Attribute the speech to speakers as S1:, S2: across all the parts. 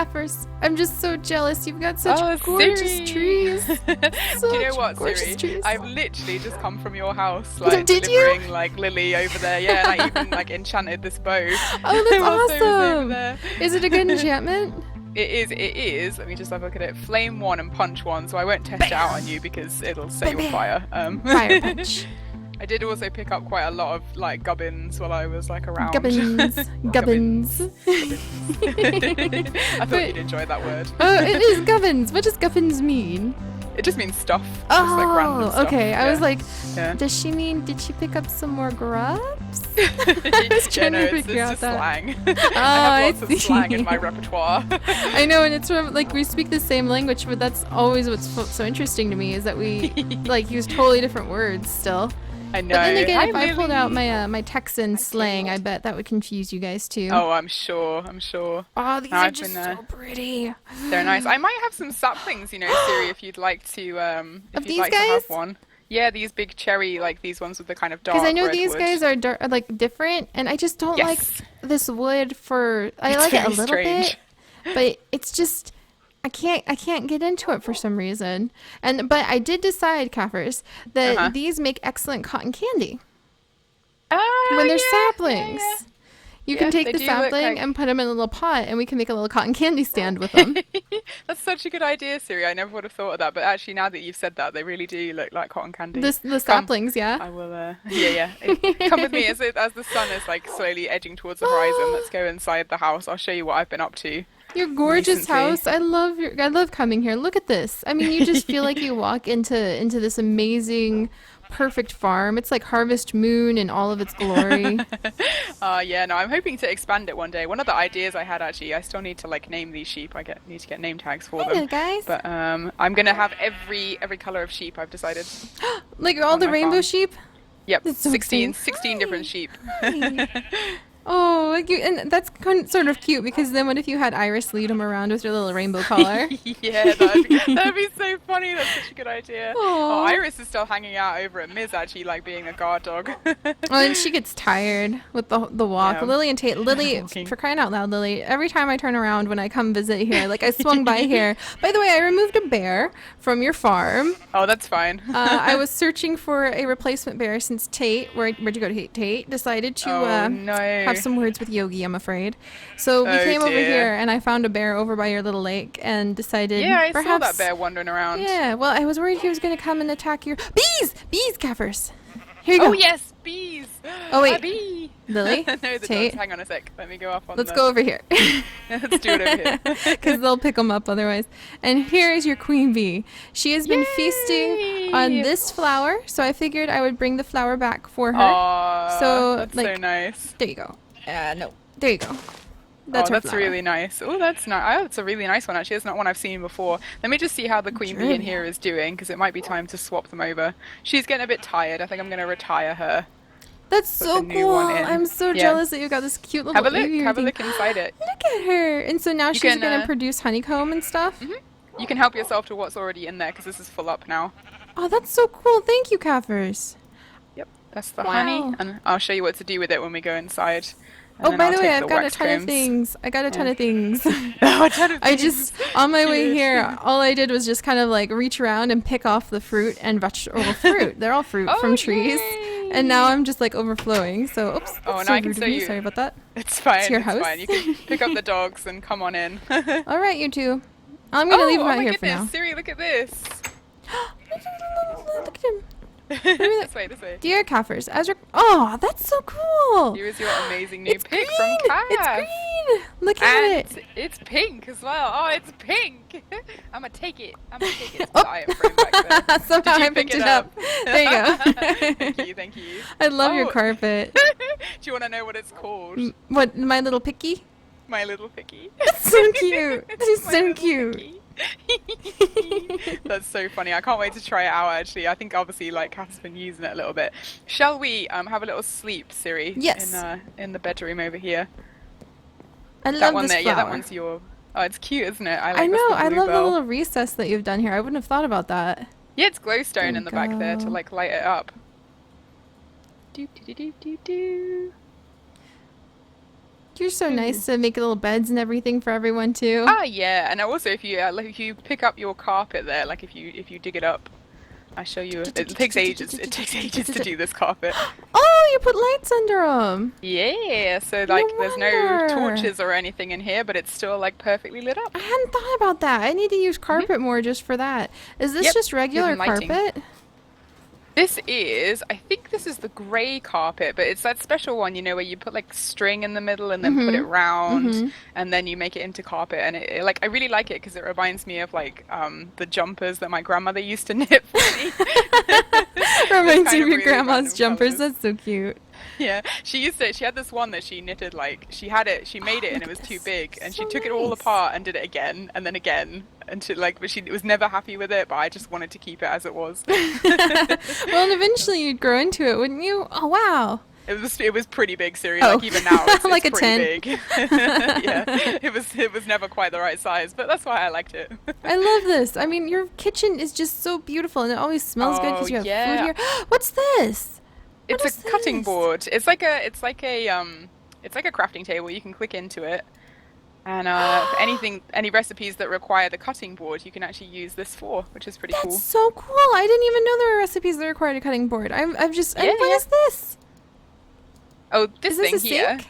S1: Kafers. I'm just so jealous. You've got such gorgeous
S2: Seri.
S1: trees.
S2: Do you know what, Seri?
S1: Trees.
S2: I've literally just come from your house, like
S1: Did
S2: delivering
S1: you?
S2: like Lily over there. Yeah, and I even like enchanted this bow.
S1: Oh, that's
S2: whilst I was over
S1: awesome.
S2: there.
S1: Is it a good enchantment?
S2: It is. Let me just have a look at it. Flame 1 and punch 1, so I won't test it out on you because it'll set you on fire.
S1: Fire punch.
S2: I did also pick up quite a lot of like gubbins while I was like around.
S1: Gubbins. Gubbins.
S2: I thought you'd enjoy that word.
S1: Oh, it is gubbins. What does gubbins mean?
S2: It just means stuff.
S1: Oh,
S2: just, like, random stuff.
S1: okay. I was like,
S2: Yeah.
S1: does she mean, did she pick up some more grubs? I was trying to figure out
S2: it's
S1: that.
S2: slang.
S1: Oh,
S2: I have lots of
S1: see.
S2: slang in my repertoire.
S1: I know, and it's from, like, we speak the same language, but that's always what's so interesting to me is that we like use totally different words still.
S2: I know.
S1: But then again, if I
S2: Lily.
S1: pulled out my my Texan slang, I bet that would confuse you guys too.
S2: Oh, I'm sure.
S1: Oh, these
S2: No,
S1: are
S2: I've
S1: just
S2: been,
S1: so pretty.
S2: They're nice. I might have some saplings, Siri, if you'd like to
S1: Of
S2: if
S1: these
S2: you'd like to
S1: guys?
S2: have one. Yeah, these big cherry, like these ones with the kind of dark
S1: Because I know
S2: red
S1: these
S2: wood.
S1: guys are like different, and I just don't like
S2: Yes.
S1: this wood for. I
S2: It's
S1: like it a
S2: very
S1: little
S2: strange.
S1: bit, but it's just I can't get into it for some reason. But I did decide, Kafers, that these make excellent cotton candy when they're saplings.
S2: yeah.
S1: You can
S2: Yes,
S1: take
S2: they
S1: the
S2: do look
S1: sapling
S2: like-
S1: and put them in a little pot, and we can make a little cotton candy stand with them.
S2: That's such a good idea, Siri. I never would have thought of that, but actually now that you've said that, they really do look like cotton candy.
S1: The saplings, yeah.
S2: I will, yeah. Come with me as the sun is like slowly edging towards the horizon. Let's go inside the house. I'll show you what I've been up to.
S1: Your gorgeous
S2: recently.
S1: house. I love coming here. Look at this. I mean, you just feel like you walk into this amazing, perfect farm. It's like Harvest Moon in all of its glory.
S2: Yeah, no, I'm hoping to expand it one day. One of the ideas I had actually, I still need to like name these sheep. Need to get name tags for
S1: Hi
S2: them.
S1: there, guys.
S2: But I'm gonna have every color of sheep. I've decided.
S1: Like all
S2: on
S1: the
S2: my
S1: rainbow
S2: farm.
S1: sheep.
S2: Yep,
S1: That's so
S2: 16
S1: exciting.
S2: different sheep.
S1: Oh, like and that's sort of cute because then what if you had Iris lead them around with your little rainbow collar?
S2: Yeah, that'd be so funny. That's such a good idea. Oh,
S1: Aw.
S2: Iris is still hanging out over at Miz, actually, like being a guard dog.
S1: Oh, and she gets tired with the walk.
S2: Yeah.
S1: Lily and Tate. Lily,
S2: Walking.
S1: for crying out loud, Lily. Every time I turn around when I come visit here, like I swung by here. By the way, I removed a bear from your farm.
S2: Oh, that's fine.
S1: I was searching for a replacement bear since Tate, where'd you go to Tate? Decided to
S2: Oh, no.
S1: have some words with Yogi, I'm afraid. So we
S2: Oh,
S1: came over
S2: dear.
S1: here and I found a bear over by your little lake and decided
S2: Yeah, I
S1: perhaps
S2: saw that bear wandering around.
S1: Yeah, well, I was worried he was going to come and attack your bees, Kafers. Here you
S2: Oh,
S1: go.
S2: yes, bees.
S1: Oh, wait.
S2: A bee.
S1: Lily,
S2: No, the
S1: Tate.
S2: dogs. Hang on a sec. Let me go up on
S1: Let's
S2: the...
S1: go over here.
S2: Let's do it over here.
S1: Because they'll pick them up otherwise. And here is your queen bee. She has been feasting on
S2: Yay!
S1: this flower, so I figured I would bring the flower back for her.
S2: Aw,
S1: So,
S2: that's
S1: like,
S2: so nice.
S1: There you go. No. There you go. That's her
S2: That's
S1: flower.
S2: really nice. Oh, that's nice. Oh, it's a really nice one, actually. It's not one I've seen before. Let me just see how the queen bee in
S1: Really?
S2: here is doing, because it might be time to swap them over. She's getting a bit tired. I think I'm going to retire her.
S1: That's
S2: Put
S1: so
S2: the new
S1: cool.
S2: one in.
S1: I'm so
S2: Yeah.
S1: jealous that you got this cute little
S2: Have a look.
S1: aviary
S2: Have a
S1: thing.
S2: look inside it.
S1: Look at her. And so now she's
S2: can,
S1: going to produce honeycomb and stuff.
S2: You can help yourself to what's already in there, because this is full up now.
S1: Oh, that's so cool. Thank you, Kafers.
S2: Yep, that's the
S1: Wow.
S2: honey. And I'll show you what to do with it when we go inside. And
S1: Oh,
S2: then
S1: by
S2: I'll
S1: the way,
S2: take
S1: I've got a
S2: wax
S1: ton of
S2: combs.
S1: things. I got a ton of things.
S2: Oh, a ton of
S1: I
S2: things.
S1: just, on my way
S2: Cute.
S1: here, all I did was just kind of like reach around and pick off the fruit and vegetable fruit. They're all fruit
S2: Oh,
S1: from trees.
S2: yay.
S1: And now I'm just like overflowing. So, oops.
S2: Oh,
S1: that's
S2: and
S1: so
S2: I can
S1: rude of
S2: show
S1: me.
S2: you-
S1: Sorry about that.
S2: It's fine.
S1: your
S2: It's
S1: house?
S2: fine. You can pick up the dogs and come on in.
S1: All right, you two. I'm going to leave them
S2: oh
S1: out
S2: my
S1: here
S2: goodness,
S1: for now.
S2: Siri, look at this.
S1: Look at him.
S2: This way, this way.
S1: Dear Kafers, oh, that's so cool.
S2: Here is your amazing new
S1: It's
S2: pic
S1: green.
S2: from Calf.
S1: It's green. Look at
S2: And
S1: it.
S2: it's pink as well. Oh, it's pink. I'm gonna take it. It's
S1: Oh.
S2: the diaphragm back there.
S1: Somehow
S2: Did you
S1: I
S2: pick
S1: picked
S2: it
S1: it up. There you go.
S2: Thank you.
S1: I love your
S2: Oh.
S1: carpet.
S2: Do you want to know what it's called?
S1: What, my little picky?
S2: My little picky.
S1: That's so cute. She's
S2: My
S1: so
S2: little
S1: cute.
S2: picky. That's so funny. I can't wait to try it out, actually. I think obviously like Kat's been using it a little bit. Shall we have a little sleep, Siri?
S1: Yes.
S2: In the bedroom over here.
S1: I
S2: That
S1: love
S2: one
S1: this
S2: there.
S1: flower.
S2: Yeah, that one's your... Oh, it's cute, isn't it?
S1: I
S2: like this
S1: know. I love the
S2: bluebell.
S1: little recess that you've done here. I wouldn't have thought about that.
S2: Yeah, it's glowstone
S1: There
S2: in the back there to
S1: go.
S2: like light it up. Do do do do do do.
S1: You're so nice to make little beds and everything for everyone too.
S2: Ah, yeah, and also if you pick up your carpet there, like if you dig it up, I show you. It takes ages. It takes ages to do this carpet.
S1: Oh, you put lights under them.
S2: Yeah, so like there's no torches or anything in here, but it's still like perfectly lit up.
S1: I hadn't thought about that. I need to use carpet more just for that. Is this just regular carpet?
S2: I think this is the grey carpet, but it's that special one, you know, where you put like string in the middle and then put it round and then you make it into carpet. And I really like it because it reminds me of like the jumpers that my grandmother used to knit for me.
S1: Reminds you of your grandma's jumpers. Colours. That's so cute.
S2: Yeah, she had this one that she knitted, like she made it and it was too big, and she took it all apart and did it again and then again, and but she was never happy with it, but I just wanted to keep it as it was.
S1: Well, and eventually you'd grow into it, wouldn't you? Oh wow.
S2: It was pretty big, Seri. Like even now, it's
S1: like
S2: it's
S1: a
S2: pretty
S1: tent.
S2: Big. Yeah, it was never quite the right size, but that's why I liked it.
S1: I love this. I mean, your kitchen is just so beautiful, and it always smells good because you have food here. What's this?
S2: It's a cutting board. It's like a crafting table. You can click into it, and any recipes that require the cutting board, you can actually use this for, which is pretty cool.
S1: That's so cool. I didn't even know there were recipes that required a cutting board. What is this?
S2: Oh, this thing
S1: a
S2: here.
S1: Sink?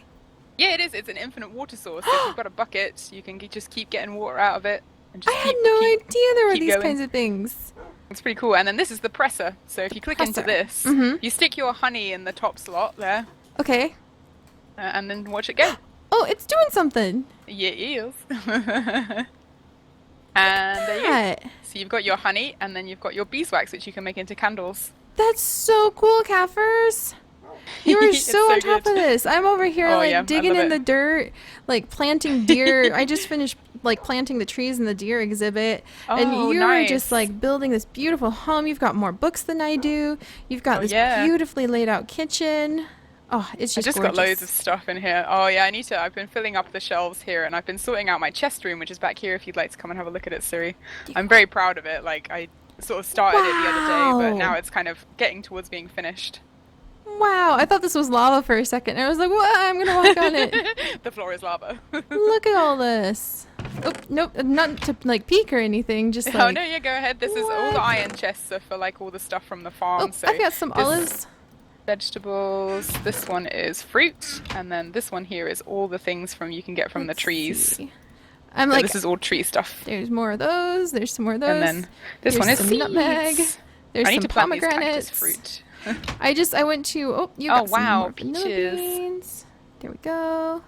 S2: Yeah, it is. It's an infinite water source. So if you've got a bucket, you can just keep getting water out of it. And just
S1: I had no idea there were these kinds of things.
S2: It's pretty cool. And then this is the presser. So if you click into this, you stick your honey in the top slot there.
S1: Okay.
S2: And then watch it go.
S1: Oh, it's doing something.
S2: Yeah, it is. And there you go. So you've got your honey, and then you've got your beeswax, which you can make into candles.
S1: That's so cool, Kafers. You were so on top of this. I'm over here digging in the dirt, like planting deer. I just finished like planting the trees in the deer exhibit, and you're just like building this beautiful home. You've got more books than I do. You've got this beautifully laid out kitchen. Oh, it's just gorgeous.
S2: Got loads of stuff in here. Oh yeah, I've been filling up the shelves here, and I've been sorting out my chest room, which is back here if you'd like to come and have a look at it, Seri. I'm very proud of it. Like I sort of started it the other day, but now it's kind of getting towards being finished.
S1: Wow, I thought this was lava for a second. I was like, what? I'm going to walk on it.
S2: The floor is lava.
S1: Look at all this. Oh, nope, not to like peek or anything, just like...
S2: Oh, no, yeah, go ahead. This is all the iron chests are for like all the stuff from the farm.
S1: Oh, so I've got some olives.
S2: Vegetables. This one is fruit. And then this one here is all the things you can get from the trees.
S1: See.
S2: This is all tree stuff.
S1: There's more of those. There's some more of those.
S2: And then this one is seeds.
S1: Nutmeg. There's some pomegranates.
S2: Fruit.
S1: I went to you got some more vanilla beans. There we go.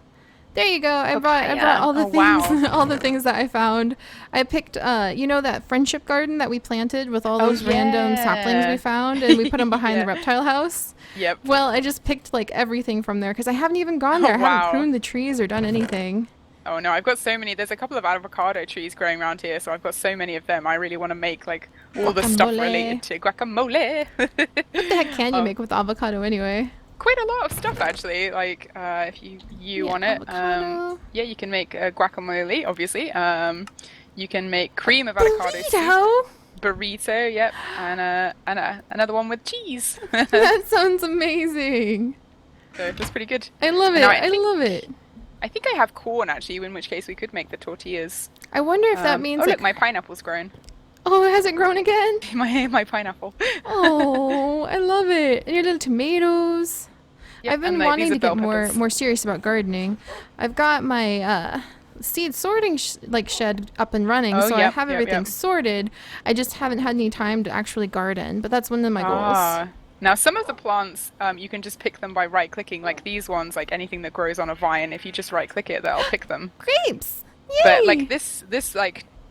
S1: There you go. I brought all the things all the things that I found. I picked that friendship garden that we planted with all those random saplings we found, and we put them behind the reptile house.
S2: Yep.
S1: Well, I just picked like everything from there because I haven't even gone there. I haven't pruned the trees or done anything.
S2: Oh no, I've got so many. There's a couple of avocado trees growing around here, so I've got so many of them. I really want to make like all the stuff related to guacamole.
S1: What the heck can you make with avocado anyway?
S2: Quite a lot of stuff actually. Like if you want it, you can make guacamole. Obviously, you can make cream of avocado soup. Burrito, yep, and another one with cheese.
S1: That sounds amazing.
S2: So that's pretty good.
S1: I love it. I love it.
S2: I think I have corn actually, in which case we could make the tortillas.
S1: I wonder if that means.
S2: Oh look, my pineapple's grown.
S1: Oh, it hasn't grown again?
S2: my pineapple.
S1: Oh, I love it. And your little tomatoes. Yep, I've been wanting to get more serious about gardening. I've got my seed sorting shed up and running, so I have everything sorted. I just haven't had any time to actually garden, but that's one of my goals.
S2: Now, some of the plants, you can just pick them by right-clicking, like these ones, like anything that grows on a vine. If you just right-click it, that'll pick them.
S1: Grapes! Yay!
S2: But like this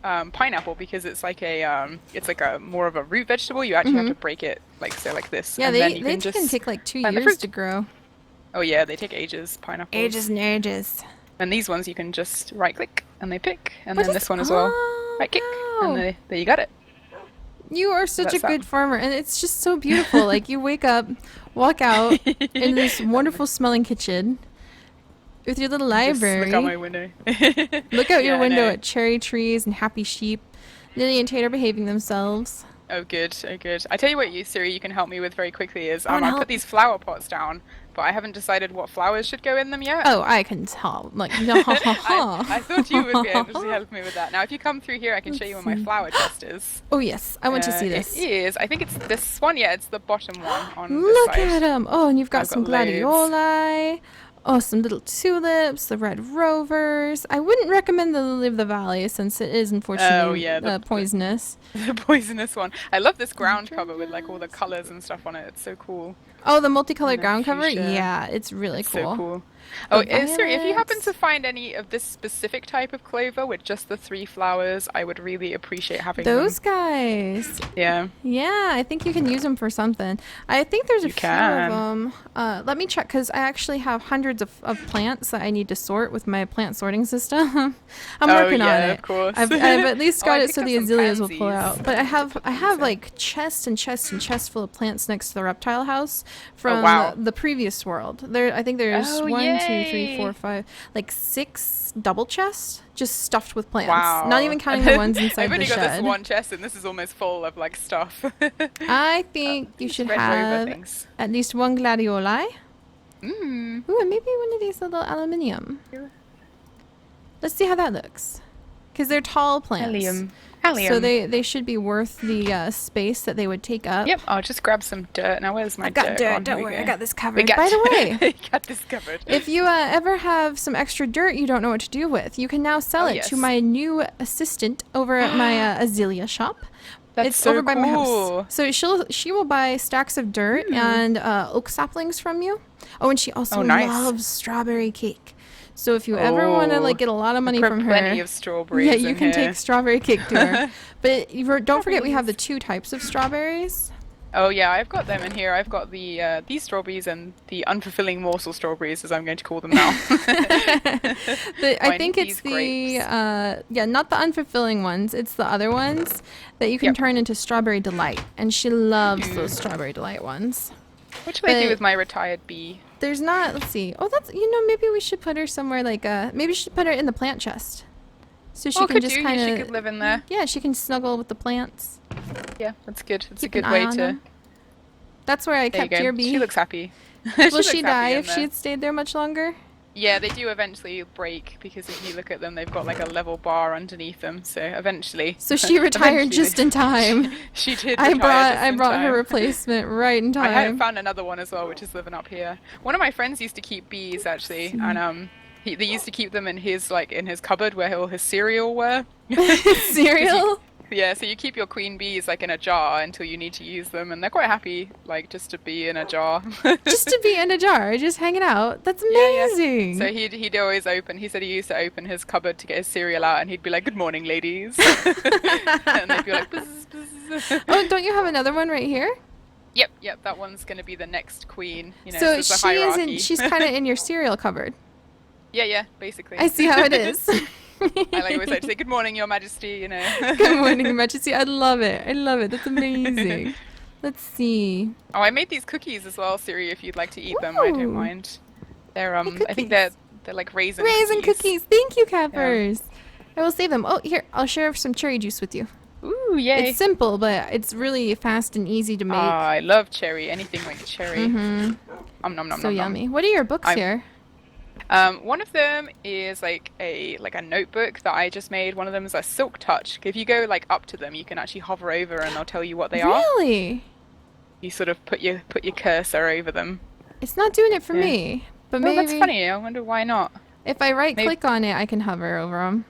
S2: pineapple, because it's like a more of a root vegetable, you actually have to break it, like this.
S1: Yeah,
S2: and
S1: they can take like 2 years to grow.
S2: Oh yeah, they take ages, pineapples.
S1: Ages and ages.
S2: And these ones you can just right-click, and they pick. And then this one as well, right-click, and there you got it.
S1: You are such a good farmer, and it's just so beautiful. Like, you wake up, walk out in this wonderful smelling kitchen with your little library.
S2: Just look out my window.
S1: Look out your window at cherry trees and happy sheep. Lily and Tate are behaving themselves.
S2: Oh, good. Oh, good. I tell you what, Seri, you can help me with very quickly is I put these flower pots down, but I haven't decided what flowers should go in them yet.
S1: Oh, I can tell. Like,
S2: I thought you would be able to help me with that. Now, if you come through here, I can show you where my flower chest is.
S1: Oh, yes. I want to see this.
S2: It is. I think it's this one. Yeah, it's the bottom one on
S1: Look
S2: this side.
S1: at them. Oh, and you've got
S2: I've
S1: some
S2: got
S1: gladioli. Oh, some little tulips, the red rovers. I wouldn't recommend the lily of the valley since it is unfortunately poisonous.
S2: The poisonous one. I love this ground cover with like all the colors and stuff on it. It's so cool.
S1: Oh, the multicolored ground cover? Yeah, it's really cool.
S2: So cool. Oh, sorry, if you happen to find any of this specific type of clover with just the 3 flowers, I would really appreciate having
S1: those guys.
S2: Yeah.
S1: Yeah, I think you can use them for something. I think there's a few of them. Let me check, because I actually have hundreds of plants that I need to sort with my plant sorting system. I'm working on it.
S2: Of course.
S1: I've at least got it so the azaleas will pull out. But I have like chests and chests and chests full of plants next to the reptile house from the previous world. I think there's 1, 2, 3, 4, 5, like 6 double chests just stuffed with plants.
S2: Wow.
S1: Not even counting the ones inside the shed.
S2: I've only got this one chest and this is almost full of like stuff.
S1: I think you should have at least 1 gladioli.
S2: Ooh,
S1: and maybe one of these little aluminium. Let's see how that looks. Because they're tall plants.
S2: Allium.
S1: So they should be worth the space that they would take up.
S2: Yep, I'll just grab some dirt. Now, where's my dirt?
S1: I got dirt, don't worry. I got this covered. By the way,
S2: got this covered.
S1: If you ever have some extra dirt you don't know what to do with, you can now sell it to my new assistant over at my azalea shop.
S2: It's so
S1: over by my house. So she will buy stacks of dirt and oak saplings from you. Oh, and she also loves strawberry cake. So if you ever want to like get a lot of money from her,
S2: plenty of strawberries.
S1: Yeah, you can take strawberry cake to her. But don't forget we have the 2 types of strawberries.
S2: Oh yeah, I've got them in here. I've got the these strawberries and the unfulfilling morsel strawberries, as I'm going to call them now.
S1: I think it's the not the unfulfilling ones. It's the other ones that you can turn into strawberry delight, and she loves those strawberry delight ones.
S2: What should I do with my retired bee?
S1: There's not. Let's see. Oh, that's maybe we should put her somewhere like maybe we should put her in the plant chest, so she can just kind of.
S2: She could live in there.
S1: Yeah, she can snuggle with the plants.
S2: Yeah, that's good. That's a good way to.
S1: That's where I kept your bee.
S2: She looks happy.
S1: Will she die if she had stayed there much longer?
S2: Yeah, they do eventually break because if you look at them, they've got like a level bar underneath them. So eventually.
S1: So she retired just in time.
S2: She did.
S1: I brought her replacement right in time.
S2: I found another one as well, which is living up here. One of my friends used to keep bees actually, and they used to keep them in his cupboard where all his cereal were.
S1: Cereal.
S2: Yeah, so you keep your queen bees like in a jar until you need to use them, and they're quite happy, like just to be in a jar.
S1: Just to be in a jar, just hanging out. That's amazing.
S2: Yeah. So he'd always open. He said he used to open his cupboard to get his cereal out, and he'd be like, "Good morning, ladies," and they'd be like, buzz, buzz.
S1: Oh, don't you have another one right here?
S2: Yep. That one's gonna be the next queen.
S1: So she's kind of in your cereal cupboard.
S2: Yeah, basically.
S1: I see how it is.
S2: I always like to say, "Good morning, Your Majesty,"
S1: Good morning, Your Majesty. I love it. That's amazing. Let's see.
S2: Oh, I made these cookies as well, Seri, if you'd like to eat them. I don't mind. They're I think they're like raisin
S1: cookies. Thank you, Kafers. I will save them. Oh, here, I'll share some cherry juice with you.
S2: Ooh, yay.
S1: It's simple, but it's really fast and easy to make.
S2: Oh, I love cherry. Anything like cherry.
S1: So yummy. What are your books here?
S2: One of them is like a notebook that I just made. One of them is a silk touch. If you go like up to them, you can actually hover over and they'll tell you what they are.
S1: Really?
S2: You sort of put your cursor over them.
S1: It's not doing it for me, but maybe.
S2: That's funny. I wonder why not.
S1: If I click on it, I can hover over them.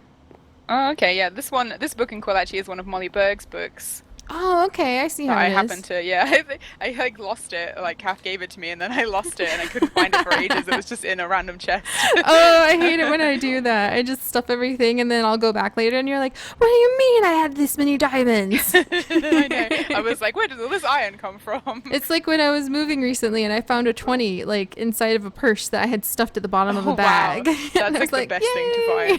S2: Oh, okay. Yeah, this book in quill actually is one of Molly Berg's books.
S1: Oh, okay. I see how it is.
S2: I happened to, I like lost it. Like Kath gave it to me, and then I lost it, and I couldn't find it for ages. It was just in a random chest.
S1: Oh, I hate it when I do that. I just stuff everything, and then I'll go back later, and you're like, "What do you mean I had this many diamonds?"
S2: I know. I was like, "Where does all this iron come from?"
S1: It's like when I was moving recently, and I found a 20 like inside of a purse that I had stuffed at the bottom of a bag.
S2: Wow. That's like the best thing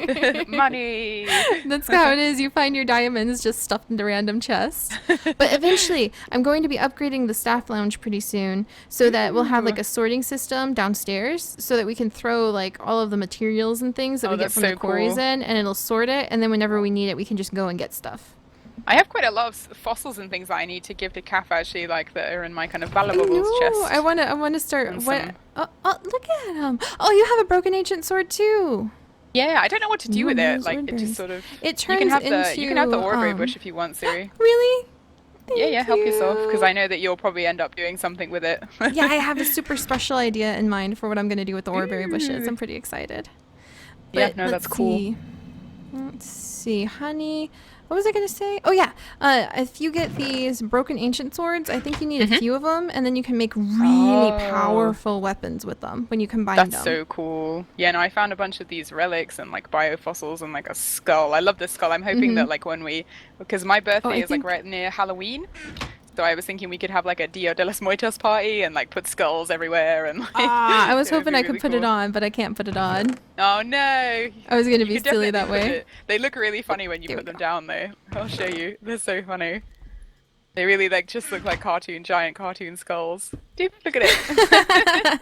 S2: to find. Money.
S1: That's how it is. You find your diamonds just stuffed into random chests. But eventually, I'm going to be upgrading the staff lounge pretty soon so that we'll have like a sorting system downstairs so that we can throw like all of the materials and things that we get from the quarries in, and it'll sort it, and then whenever we need it, we can just go and get stuff.
S2: I have quite a lot of fossils and things that I need to give to Kath actually, like that are in my kind of
S1: I
S2: valuables chest.
S1: know. I wanna start. What? Oh, look at him. Oh, you have a broken ancient sword too.
S2: Yeah, I don't know what to do with it. Like it just sort of.
S1: It turns into.
S2: You can have the Orberry bush if you want, Siri.
S1: Really?
S2: Yeah, help yourself, because I know that you'll probably end up doing something with it.
S1: Yeah, I have a super special idea in mind for what I'm going to do with the Orberry bushes. I'm pretty excited. But
S2: yeah, no, that's cool.
S1: Let's see, honey. What was I going to say? Oh, yeah. If you get these broken ancient swords, I think you need a few of them, and then you can make really powerful weapons with them when you combine them.
S2: That's so cool. Yeah, no, I found a bunch of these relics and like biofossils and like a skull. I love this skull. I'm hoping that like because my birthday is like right near Halloween. So I was thinking we could have like a Dia de los Muertos party and like put skulls everywhere and like.
S1: I was hoping I could put it on, but I can't put it on.
S2: Oh no!
S1: I was gonna be silly that way.
S2: They look really funny when you put them down though. I'll show you. They're so funny. They really like just look like giant cartoon skulls. Dude, look at it.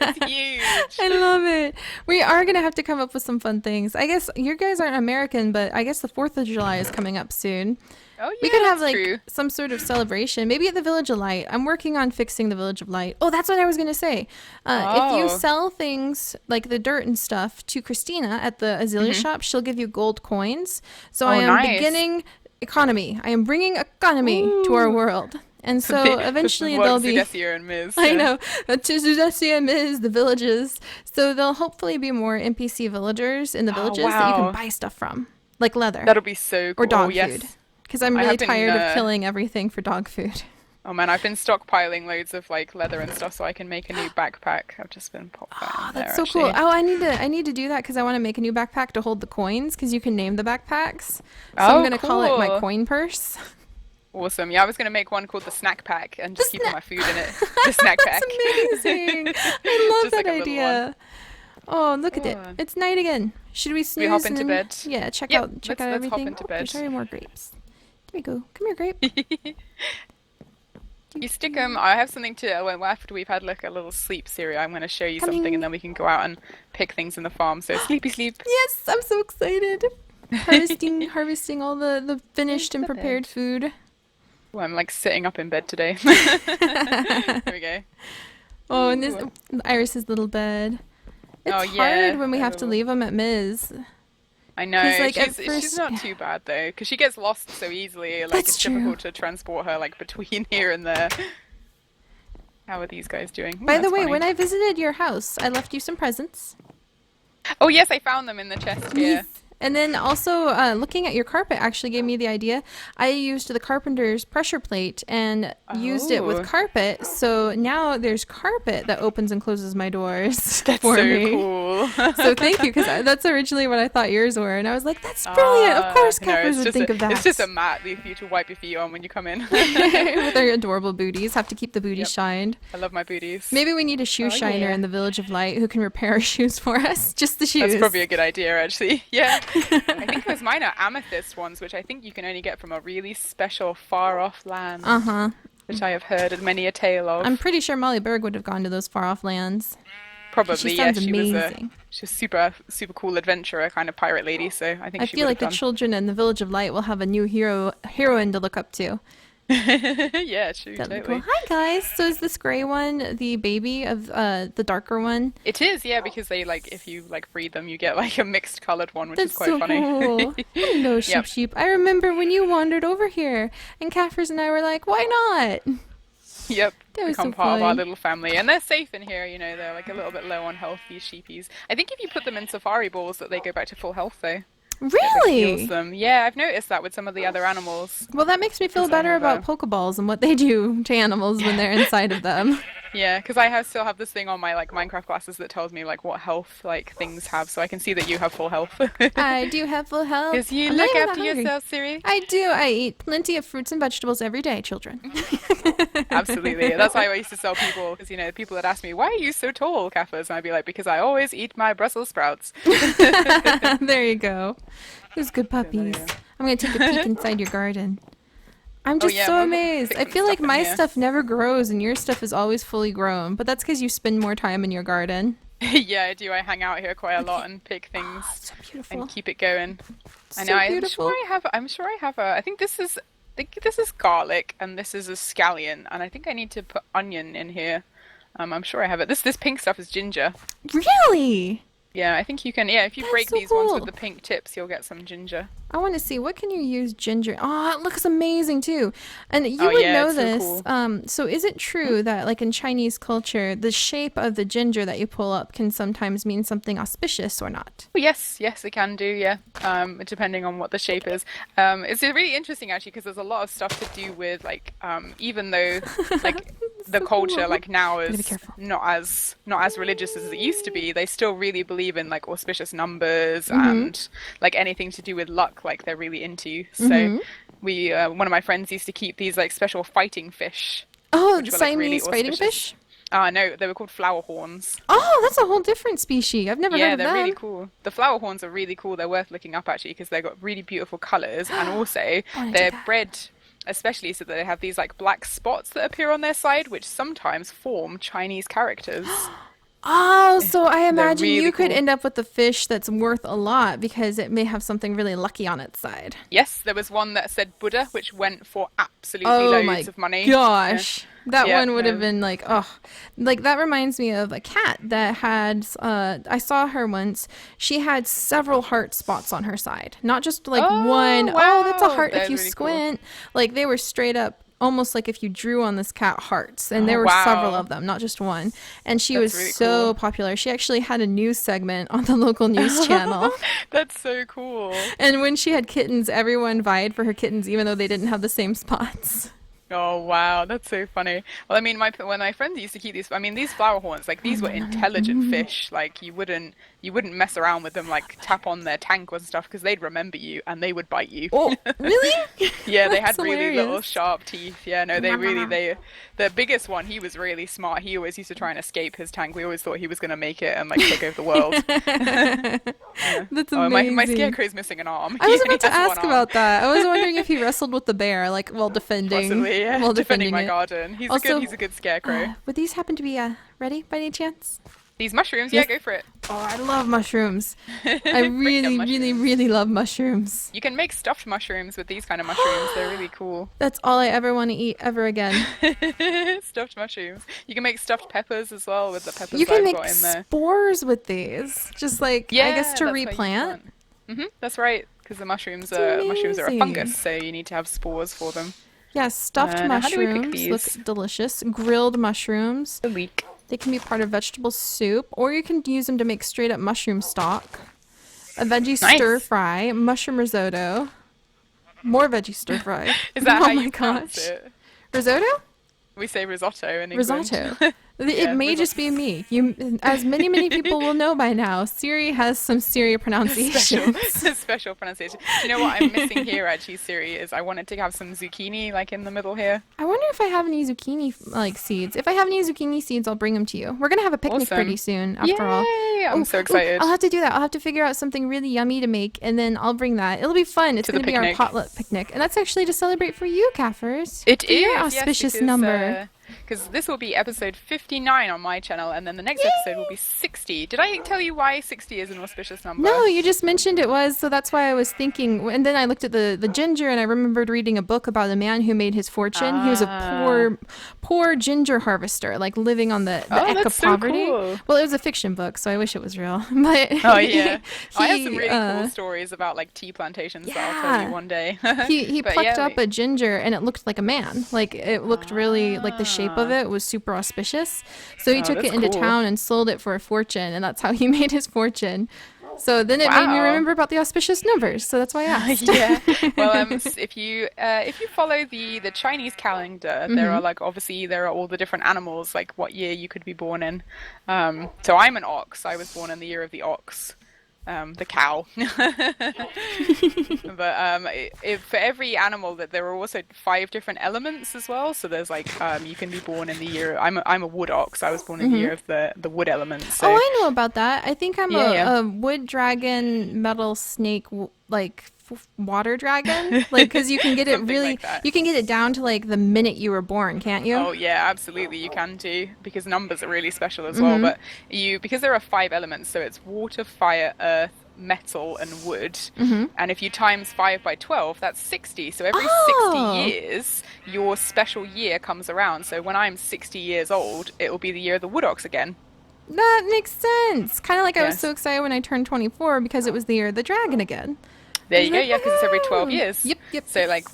S2: It's huge.
S1: I love it. We are gonna have to come up with some fun things. I guess you guys aren't American, but I guess the 4th of July is coming up soon.
S2: Oh yeah,
S1: we could have like
S2: true.
S1: some sort of celebration, maybe at the Village of Light. I'm working on fixing the Village of Light. Oh, that's what I was gonna say. If you sell things like the dirt and stuff to Christina at the Azalea shop, she'll give you gold coins. So I am beginning economy. I am bringing economy to our world. And so eventually there'll be
S2: Zoodesia and Ms.
S1: I know. To Zoodesia and Ms, the villages. So there'll hopefully be more NPC villagers in the villages that you can buy stuff from. Like leather.
S2: That'll be so cool.
S1: Or dog food. Because I'm really tired of killing everything for dog food.
S2: Oh man, I've been stockpiling loads of like leather and stuff so I can make a new backpack. I've just been popping that in there.
S1: That's so cool. Oh, I need to do that because I want to make a new backpack to hold the coins because you can name the backpacks. So I'm gonna call it my coin purse.
S2: Awesome. Yeah, I was gonna make one called the snack pack and just keep all my food in it. The snack pack.
S1: That's amazing. I love that idea. Oh, look at it. It's night again. Should we snooze?
S2: We hop into bed.
S1: Yeah, check out everything.
S2: Let's hop into bed.
S1: There's more grapes. There we go. Come here, grape.
S2: You stick them. I have something to. After we've had like a little sleep, Siri, I'm going to show you something, and then we can go out and pick things in the farm. So sleepy sleep.
S1: Yes, I'm so excited. Harvesting all the finished and prepared food.
S2: Oh, I'm like sitting up in bed today. There we go.
S1: Oh, and this Iris's little bed. It's hard when we have to leave them at Ms.
S2: I know. Like, she's not too bad though, because she gets lost so easily. Like it's difficult to transport her like between here and there. How are these guys doing?
S1: By the way, when I visited your house, I left you some presents.
S2: Oh yes, I found them in the chest here.
S1: Yes. And then also looking at your carpet actually gave me the idea. I used the carpenter's pressure plate and used it with carpet. So now there's carpet that opens and closes my doors for me.
S2: Cool.
S1: So thank you, because that's originally what I thought yours were. And I was like, that's brilliant. Of course Kafers would think of that.
S2: It's just a mat for you to wipe your feet on when you come in.
S1: With their adorable booties. Have to keep the booties shined.
S2: I love my booties.
S1: Maybe we need a shoe shiner in the Village of Light who can repair our shoes for us. Just the shoes.
S2: That's probably a good idea, actually. Yeah. I think those mine are amethyst ones, which I think you can only get from a really special far-off land. Which I have heard many a tale of.
S1: I'm pretty sure Molly Berg would have gone to those far-off lands.
S2: Probably, yeah. She was super cool adventurer, kind of pirate lady. So I think
S1: I feel like the children in the Village of Light will have a new heroine to look up to.
S2: Yeah, true. Totally.
S1: Cool. Hi guys. So is this gray one the baby of the darker one?
S2: It is, yeah, because they like if you like breed them, you get like a mixed colored one, which is quite funny.
S1: Cool. Hello, sheep. I remember when you wandered over here, and Kafers and I were like, why not?
S2: Yep, become part of our little family, and they're safe in here. You know, they're like a little bit low on health. These sheepies. I think if you put them in safari balls, that they go back to full health though.
S1: Really?
S2: Them. Yeah, I've noticed that with some of the other animals.
S1: Well, that makes me feel better about Pokeballs and what they do to animals when they're inside of them.
S2: Yeah, because I still have this thing on my like Minecraft glasses that tells me like what health like things have, so I can see that you have full health.
S1: I do have full health.
S2: Because you look after yourself, Siri.
S1: I do. I eat plenty of fruits and vegetables every day, children.
S2: Absolutely. That's why I used to tell people, because you know, people that ask me, "Why are you so tall, Kafers?" And I'd be like, "Because I always eat my Brussels sprouts."
S1: There you go. Those good puppies. I'm gonna take a peek inside your garden. I'm just so amazed. I feel like my stuff never grows and your stuff is always fully grown, but that's because you spend more time in your garden.
S2: Yeah, I do. I hang out here quite a lot and pick things
S1: so beautiful.
S2: And keep it going.
S1: So
S2: I know.
S1: Beautiful.
S2: I'm sure I have a. I think this is think this is garlic and this is a scallion, and I think I need to put onion in here. I'm sure I have it. This pink stuff is ginger.
S1: Really?
S2: Yeah, I think you can. Yeah, if you break
S1: so
S2: these
S1: cool.
S2: ones with the pink tips, you'll get some ginger.
S1: I want to see, what can you use ginger? Oh, it looks amazing too. And you would know this. So, cool. So is it true that like in Chinese culture, the shape of the ginger that you pull up can sometimes mean something auspicious or not?
S2: Yes, it can do, yeah. Depending on what the shape is. It's really interesting actually because there's a lot of stuff to do with like, even though like the culture cool. like now is not as religious as it used to be, they still really believe in like auspicious numbers and like anything to do with luck. Like they're really into. So we one of my friends used to keep these like special fighting fish.
S1: Oh, Siamese like, really fighting fish?
S2: No, they were called flower horns.
S1: Oh, that's a whole different species. I've never heard of that.
S2: Yeah, they're really cool. The flower horns are really cool. They're worth looking up actually because they've got really beautiful colours and also they're bred especially so that they have these like black spots that appear on their side which sometimes form Chinese characters.
S1: Oh, so I imagine really you could end up with a fish that's worth a lot because it may have something really lucky on its side.
S2: Yes, there was one that said Buddha, which went for absolutely loads of money.
S1: Gosh. Yeah. That one would have been like, oh, like that reminds me of a cat that had, I saw her once. She had several heart spots on her side, not just like one. Wow. Oh, that's a heart if you really squint. Cool. Like they were straight up. Almost like if you drew on this cat hearts, and there were several of them, not just one. And she was really so popular. She actually had a news segment on the local news channel.
S2: That's so cool.
S1: And when she had kittens, everyone vied for her kittens, even though they didn't have the same spots.
S2: Oh wow, that's so funny. Well, I mean, when my friends used to keep these, I mean, these flower horns, like these were intelligent fish. Like you wouldn't mess around with them, like tap on their tank and stuff, because they'd remember you and they would bite you.
S1: Oh, really?
S2: Yeah, they had really little sharp teeth. Yeah, no, the biggest one, he was really smart. He always used to try and escape his tank. We always thought he was going to make it and like take over the world.
S1: That's amazing.
S2: My scarecrow's missing an arm.
S1: I was about to ask about that. I was wondering if he wrestled with the bear, like while defending.
S2: Possibly, yeah. While defending my garden. He's a good scarecrow.
S1: Would these happen to be ready by any chance?
S2: These mushrooms, yeah, go for it.
S1: Oh, I love mushrooms. I really love mushrooms.
S2: You can make stuffed mushrooms with these kind of mushrooms. They're really cool.
S1: That's all I ever want to eat ever again.
S2: Stuffed mushrooms. You can make stuffed peppers as well with the peppers I've got in there. You can make
S1: spores with these. Just like, I guess to replant.
S2: That's right, because the mushrooms are a fungus, so you need to have spores for them.
S1: Yeah, stuffed mushrooms look delicious. Grilled mushrooms. They can be part of vegetable soup, or you can use them to make straight up mushroom stock. A veggie stir fry, mushroom risotto, more veggie stir fry.
S2: Is that how you pronounce it?
S1: Risotto?
S2: We say risotto in England.
S1: Risotto. It may just be me. As many people will know by now, Seri has some Seri pronunciations.
S2: Special pronunciation. You know what I'm missing here actually, Seri, is I wanted to have some zucchini like in the middle here.
S1: I wonder if I have any zucchini like seeds. If I have any zucchini seeds, I'll bring them to you. We're going to have a picnic pretty soon after all.
S2: I'm so excited.
S1: I'll have to do that. I'll have to figure out something really yummy to make, and then I'll bring that. It'll be fun. It's going to be our potluck picnic. And that's actually to celebrate for you, Kafers.
S2: It is.
S1: Your auspicious number.
S2: Because this will be episode 59 on my channel, and then the next episode will be 60. Did I tell you why 60 is an auspicious number?
S1: No, you just mentioned it was, so that's why I was thinking. And then I looked at the ginger, and I remembered reading a book about a man who made his fortune. He was a poor ginger harvester, like living on the edge of poverty. So cool. Well, it was a fiction book, so I wish it was real. But
S2: I have some really cool stories about like tea plantations that I'll tell you one day.
S1: he plucked up a ginger, and it looked like a man. Like it looked really like the shape of it was super auspicious, so he took it into town and sold it for a fortune, and that's how he made his fortune. So then it made me remember about the auspicious numbers, so that's why I asked.
S2: Yeah. Well, if you follow the Chinese calendar, there are like obviously there are all the different animals, like what year you could be born in. So I'm an ox. I was born in the year of the ox. The cow. But for every animal, that there are also 5 different elements as well. So there's like you can be born in the year. I'm a wood ox. I was born in the year of the wood element. So.
S1: Oh, I know about that. I think I'm a wood dragon, metal snake, like water dragon, like because you can get it really you can get it down to like the minute you were born, can't you?
S2: Oh yeah, absolutely, you can too, because numbers are really special as well. But because there are 5 elements, so it's water, fire, earth, metal and wood.
S1: Mm-hmm.
S2: And if you times 5 by 12, that's 60. So every 60 years, your special year comes around. So when I'm 60 years old, it will be the year of the wood ox again.
S1: That makes sense. Kind of like I was so excited when I turned 24 because it was the year of the dragon again.
S2: There you go. Yeah, because it's every 12 years.
S1: Yep.
S2: So like,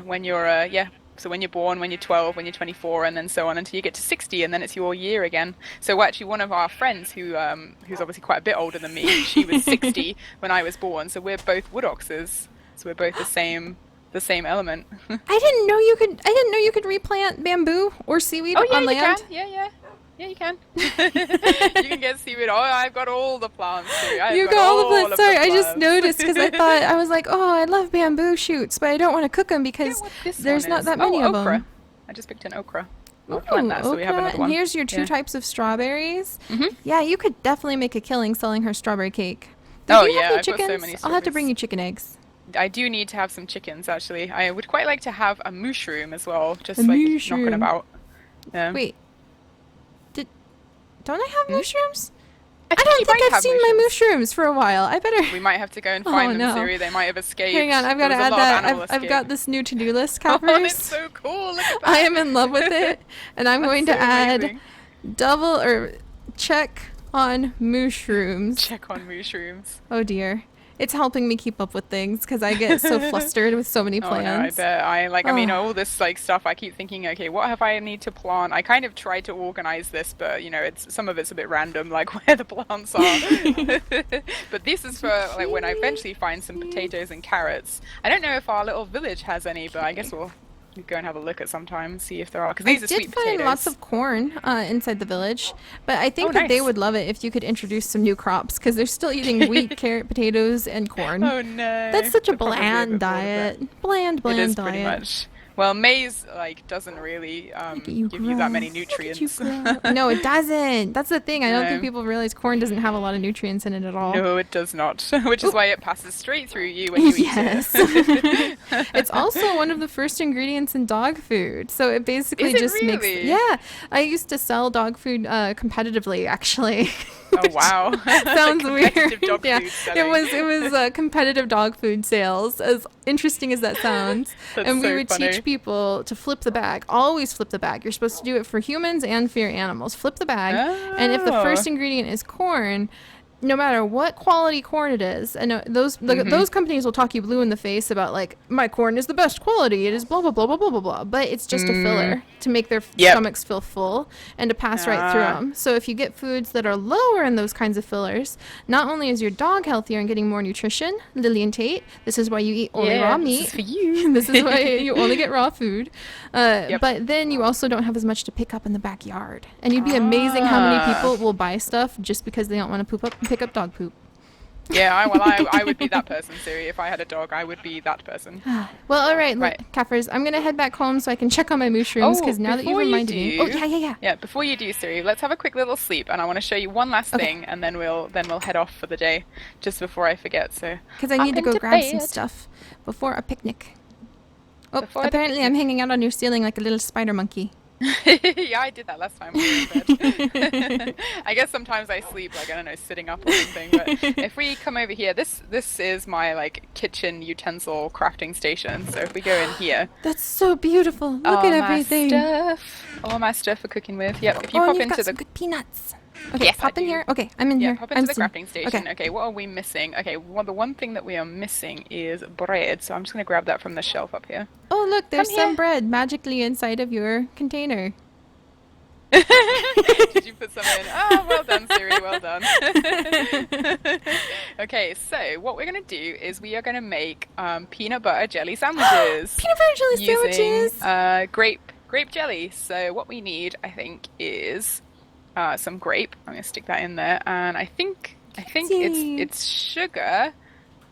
S2: when you're, so when you're born, when you're 12, when you're 24, and then so on until you get to 60, and then it's your year again. So actually, one of our friends who's obviously quite a bit older than me, she was 60 when I was born. So we're both wood oxes. So we're both the same element.
S1: I didn't know you could replant bamboo or seaweed on land.
S2: You can. Yeah, you can. You can get seaweed. Oh, I've got all the plants too.
S1: You got all the plants. Sorry, I just noticed because I was like, oh, I love bamboo shoots, but I don't want to cook them because there's not that many of them.
S2: I just picked an okra. I'll plant that so we have another one.
S1: And here's your 2 types of strawberries. Mm-hmm. Yeah, you could definitely make a killing selling her strawberry cake.
S2: I've got so many strawberries.
S1: I'll have to bring you chicken eggs.
S2: I do need to have some chickens, actually. I would quite like to have a mushroom as well, just knocking about. Yeah.
S1: Wait. Don't I have mushrooms? I don't think I've seen my mushrooms for a while. I better...
S2: We might have to go and find them, Seri. They might have escaped.
S1: Hang on, I've got to add that. I've got this new to-do list, Kafers.
S2: Oh, it's so cool. Look at that.
S1: I am in love with it. And I'm going to add check on mushrooms.
S2: Check on mushrooms.
S1: Oh, dear. It's helping me keep up with things because I get so flustered with so many plants.
S2: Oh, no, I bet. I mean, all this stuff, I keep thinking, okay, what have I need to plant? I kind of try to organize this, but, some of it's a bit random, like where the plants are. But this is for, when I eventually find some potatoes and carrots. I don't know if our little village has any, but I guess we'll go and have a look at some time, see if there are. Because these are sweet potatoes. I did find
S1: lots of corn inside the village, but I think that they would love it if you could introduce some new crops because they're still eating wheat, carrot, potatoes, and corn.
S2: Oh no!
S1: That's such a bland diet. Bland
S2: it is
S1: diet.
S2: Pretty much. Well, maize doesn't really give you that many nutrients.
S1: No, it doesn't. That's the thing. I don't think people realize corn doesn't have a lot of nutrients in it at all.
S2: No, it does not. Which is why it passes straight through you when you eat it.
S1: It's also one of the first ingredients in dog food. So it basically makes... Yeah. I used to sell dog food competitively, actually.
S2: Oh, wow.
S1: Sounds weird.
S2: Dog food selling.
S1: It was competitive dog food sales, as interesting as that sounds. And we would teach people to flip the bag. Always flip the bag. You're supposed to do it for humans and for your animals. Flip the bag. And if the first ingredient is corn, no matter what quality corn it is, and those companies will talk you blue in the face about my corn is the best quality. It is blah blah blah blah blah blah blah. But it's just a filler to make their stomachs feel full and to pass right through them. So if you get foods that are lower in those kinds of fillers, not only is your dog healthier and getting more nutrition, Lily and Tate, this is why you eat only raw meat.
S2: This is for you.
S1: This is why you only get raw food. But then you also don't have as much to pick up in the backyard, and you'd be amazing how many people will buy stuff just because they don't want to pick up dog poop.
S2: Yeah, I would be that person, Seri. If I had a dog, I would be that person.
S1: Well, all right. Kafers, I'm going to head back home so I can check on my mushrooms because now that you've reminded me. Oh, yeah.
S2: Yeah, before you do, Seri, let's have a quick little sleep, and I want to show you one last thing, and then we'll head off for the day, just before I forget. So
S1: because I need to go grab some stuff before a picnic. Oh, apparently I'm hanging out on your ceiling like a little spider monkey.
S2: Yeah, I did that last time we were in bed. I guess sometimes I sleep sitting up or something. But if we come over here, this is my
S1: kitchen
S2: utensil crafting station. So if we go in here,
S1: that's so beautiful. Look at everything.
S2: All my stuff for cooking with. Yep. If you
S1: pop into the good peanuts. Okay,
S2: yes,
S1: pop in here. Okay, I'm in here.
S2: Pop into the crafting station. Okay, what are we missing? Okay, the one thing that we are missing is bread. So I'm just going to grab that from the shelf up here.
S1: Oh, look, there's some bread magically inside of your container.
S2: Did you put some in? Oh, well done, Seri, well done. Okay, so what we're going to do is we are going to make peanut butter jelly sandwiches.
S1: Peanut butter jelly sandwiches!
S2: Grape jelly. So what we need, I think, is... some grape. I'm gonna stick that in there, and I think it's sugar,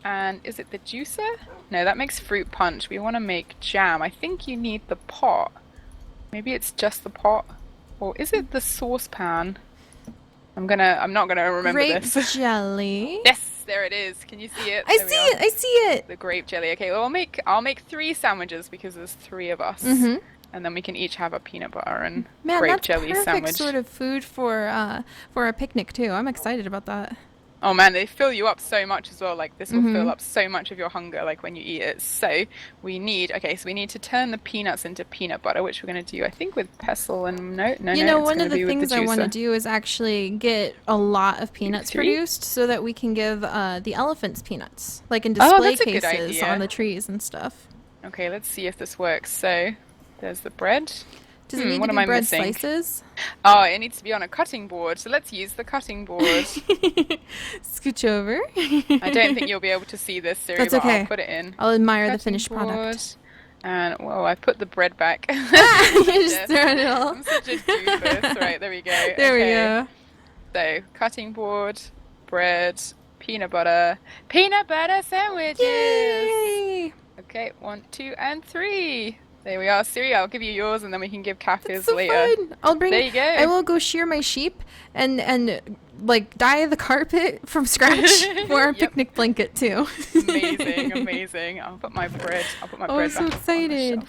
S2: and is it the juicer? No, that makes fruit punch. We want to make jam. I think you need the pot. Maybe it's just the pot, or is it the saucepan? I'm not gonna remember this.
S1: Grape jelly.
S2: Yes, there it is. Can you see it?
S1: I see it.
S2: The grape jelly. Okay, well I'll make 3 sandwiches because there's 3 of us. And then we can each have a peanut butter and grape jelly sandwich.
S1: Man, that's perfect sort of food for a picnic too. I'm excited about that.
S2: Oh man, they fill you up so much as well. Like this will fill up so much of your hunger, like when you eat it. So we need to turn the peanuts into peanut butter, which we're going to do, I think, with pestle and
S1: one of the things I want to do is actually get a lot of peanuts produced so that we can give the elephants peanuts, like in display cases on the trees and stuff.
S2: Okay, let's see if this works. So there's the bread.
S1: Does it need to be bread slices?
S2: Oh, it needs to be on a cutting board. So let's use the cutting board.
S1: Scooch over.
S2: I don't think you'll be able to see this, Seri, but I'll put it in.
S1: I'll admire the finished product.
S2: And, whoa, I put the bread back.
S1: You just thrown it all.
S2: I'm such a doofus. Right, there we go.
S1: There we go.
S2: So, cutting board, bread, peanut butter sandwiches.
S1: Yay!
S2: Okay, 1, 2, and 3. There we are, Seri. I'll give you yours, and then we can give Kafers later.
S1: Fun. I'll bring.
S2: There you go.
S1: I will go shear my sheep and like dye the carpet from scratch for our picnic blanket too.
S2: Amazing. I'll put my bread.
S1: Oh, I'm so excited.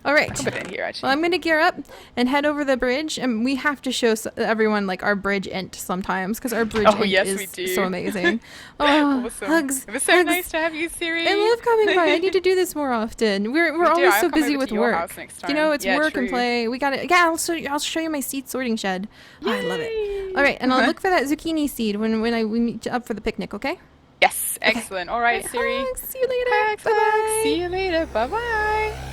S1: All right.
S2: I'll put it in here, actually.
S1: Well, I'm going to gear up and head over the bridge. And we have to show everyone like our bridge int sometimes because our bridge is so amazing. Oh,
S2: awesome.
S1: Hugs.
S2: It was so nice to have you, Seri.
S1: I love coming by. I need to do this more often. We're always so busy with work. You know, it's work and play. We got to. Yeah, I'll show you my seed sorting shed. Oh, I love it. All right, and I'll look for that zucchini seed when we meet up for the picnic. Okay.
S2: Yes, excellent. All right, Seri.
S1: See you later. Bye bye.
S2: See you later. Bye bye.